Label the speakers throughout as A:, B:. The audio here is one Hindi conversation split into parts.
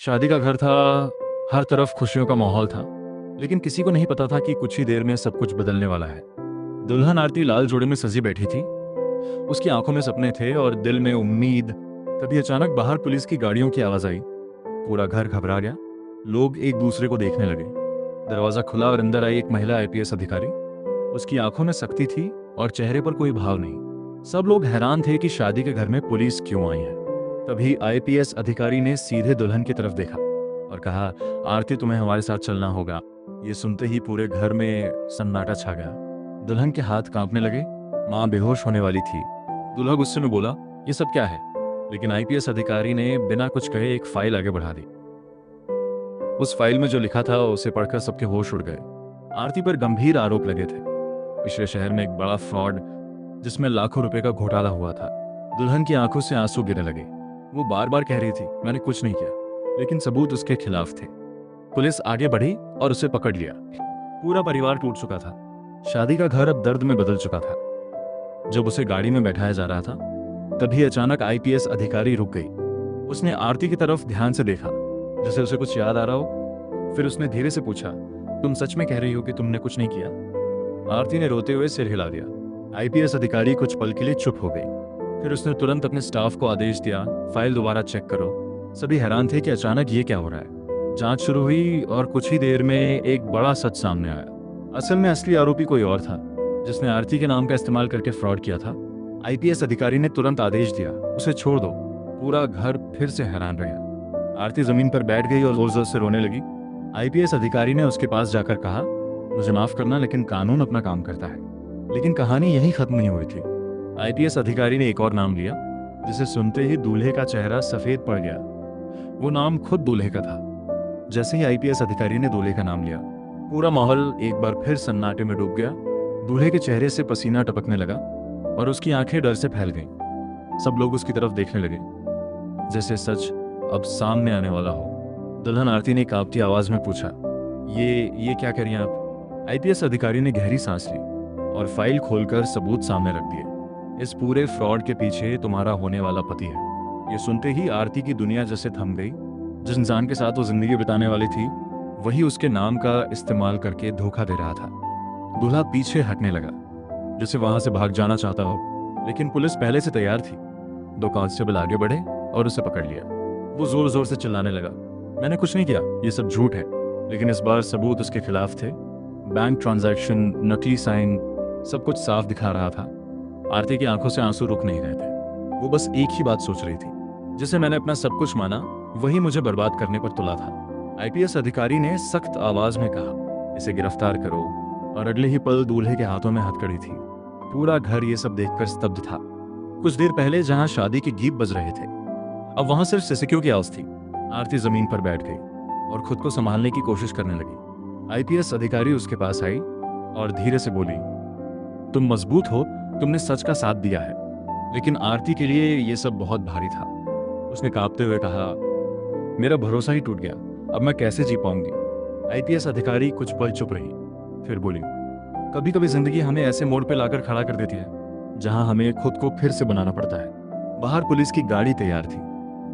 A: शादी का घर था, हर तरफ खुशियों का माहौल था, लेकिन किसी को नहीं पता था कि कुछ ही देर में सब कुछ बदलने वाला है। दुल्हन आरती लाल जोड़े में सजी बैठी थी। उसकी आंखों में सपने थे और दिल में उम्मीद। तभी अचानक बाहर पुलिस की गाड़ियों की आवाज आई। पूरा घर घबरा गया। लोग एक दूसरे को देखने लगे। दरवाजा खुला और अंदर आई एक महिला आईपीएस अधिकारी। उसकी आंखों में सख्ती थी और चेहरे पर कोई भाव नहीं। सब लोग हैरान थे कि शादी के घर में पुलिस क्यों आई है। तभी आईपीएस अधिकारी ने सीधे दुल्हन की तरफ देखा और कहा, आरती, तुम्हें हमारे साथ चलना होगा। ये सुनते ही पूरे घर में सन्नाटा छा गया। दुल्हन के हाथ कांपने लगे। मां बेहोश होने वाली थी। दूल्हा गुस्से में बोला, ये सब क्या है? लेकिन आईपीएस अधिकारी ने बिना कुछ कहे एक फाइल आगे बढ़ा दी। उस फाइल में जो लिखा था उसे पढ़कर सबके होश उड़ गए। आरती पर गंभीर आरोप लगे थे। पिछले शहर में एक बड़ा फ्रॉड जिसमें लाखों रुपए का घोटाला हुआ था। दुल्हन की आंखों से आंसू गिरने लगे। वो बार बार कह रही थी, मैंने कुछ नहीं किया, लेकिन सबूत उसके खिलाफ थे। पुलिस आगे बढ़ी और उसे पकड़ लिया। पूरा परिवार टूट चुका था। शादी का घर अब दर्द में बदल चुका था। जब उसे गाड़ी में बैठाया जा रहा था, तभी अचानक आईपीएस अधिकारी रुक गई। उसने आरती की तरफ ध्यान से देखा, जैसे उसे कुछ याद आ रहा हो। फिर उसने धीरे से पूछा, तुम सच में कह रही हो कि तुमने कुछ नहीं किया? आरती ने रोते हुए सिर हिला दिया। आईपीएस अधिकारी कुछ पल के लिए चुप हो गई। फिर उसने तुरंत अपने स्टाफ को आदेश दिया, फाइल दोबारा चेक करो। सभी हैरान थे कि अचानक ये क्या हो रहा है। जांच शुरू हुई और कुछ ही देर में एक बड़ा सच सामने आया। असल में असली आरोपी कोई और था, जिसने आरती के नाम का इस्तेमाल करके फ्रॉड किया था। आईपीएस अधिकारी ने तुरंत आदेश दिया, उसे छोड़ दो। पूरा घर फिर से हैरान रह गया। आरती जमीन पर बैठ गई और जोर जोर से रोने लगी। आईपीएस अधिकारी ने उसके पास जाकर कहा, मुझे माफ करना, लेकिन कानून अपना काम करता है। लेकिन कहानी यही खत्म नहीं हुई थी। आईपीएस अधिकारी ने एक और नाम लिया, जिसे सुनते ही दूल्हे का चेहरा सफेद पड़ गया। वो नाम खुद दूल्हे का था। जैसे ही आईपीएस अधिकारी ने दूल्हे का नाम लिया, पूरा माहौल एक बार फिर सन्नाटे में डूब गया। दूल्हे के चेहरे से पसीना टपकने लगा और उसकी आंखें डर से फैल गईं। सब लोग उसकी तरफ देखने लगे, जैसे सच अब सामने आने वाला हो। दुल्हन आरती ने कांपती आवाज में पूछा, ये क्या करिए आप? आईपीएस अधिकारी ने गहरी सांस ली और फाइल खोलकर सबूत सामने रख दिए। इस पूरे फ्रॉड के पीछे तुम्हारा होने वाला पति है। ये सुनते ही आरती की दुनिया जैसे थम गई। जिस इंसान के साथ वो जिंदगी बिताने वाली थी, वही उसके नाम का इस्तेमाल करके धोखा दे रहा था। दूल्हा पीछे हटने लगा, जैसे वहां से भाग जाना चाहता हो, लेकिन पुलिस पहले से तैयार थी। 2 कांस्टेबल आगे बढ़े और उसे पकड़ लिया। वो जोर जोर से चिल्लाने लगा, मैंने कुछ नहीं किया, ये सब झूठ है। लेकिन इस बार सबूत उसके खिलाफ थे। बैंक ट्रांजैक्शन, नकली साइन, सब कुछ साफ दिखा रहा था। आरती की आंखों से आंसू रुक नहीं रहे थे। वो बस एक ही बात सोच रही थी, जिसे मैंने अपना सब कुछ माना, वही मुझे बर्बाद करने पर तुला था। आईपीएस अधिकारी ने सख्त आवाज में कहा, इसे गिरफ्तार करो। और अगले ही पल दूल्हे के हाथों में हथकड़ी थी। पूरा घर ये सब देखकर स्तब्ध था। कुछ देर पहले जहां शादी के गीत बज रहे थे, अब वहां सिर्फ सिसकियों की आवाज थी। आरती जमीन पर बैठ गई और खुद को संभालने की कोशिश करने लगी। आईपीएस अधिकारी उसके पास आई और धीरे से बोली, तुम मजबूत हो, तुमने सच का साथ दिया है, लेकिन आरती के लिए यह सब बहुत भारी था। उसने कांपते हुए कहा, मेरा भरोसा ही टूट गया, अब मैं कैसे जी पाऊंगी? आईपीएस अधिकारी कुछ पल चुप रही, फिर बोली, कभी कभी जिंदगी हमें ऐसे मोड़ पे लाकर खड़ा कर देती है जहां हमें खुद को फिर से बनाना पड़ता है। बाहर पुलिस की गाड़ी तैयार थी।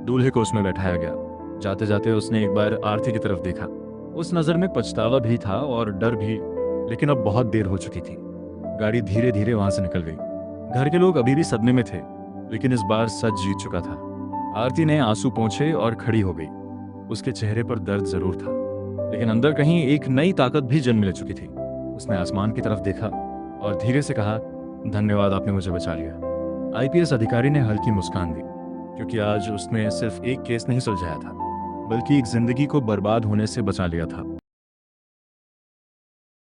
A: दूल्हे को उसमें बैठाया गया। जाते जाते उसने एक बार आरती की तरफ देखा। उस नजर में पछतावा भी था और डर भी, लेकिन अब बहुत देर हो चुकी थी। गाड़ी धीरे धीरे वहां से निकल गई। घर के लोग अभी भी सदमे में थे, लेकिन इस बार सच जीत चुका था। आरती ने आंसू पोंछे और खड़ी हो गई। उसके चेहरे पर दर्द जरूर था, लेकिन अंदर कहीं एक नई ताकत भी जन्म ले चुकी थी। उसने आसमान की तरफ देखा और धीरे से कहा, धन्यवाद, आपने मुझे बचा लिया। आईपीएस अधिकारी ने हल्की मुस्कान दी, क्योंकि आज उसने सिर्फ एक केस नहीं सुलझाया था, बल्कि एक जिंदगी को बर्बाद होने से बचा लिया था।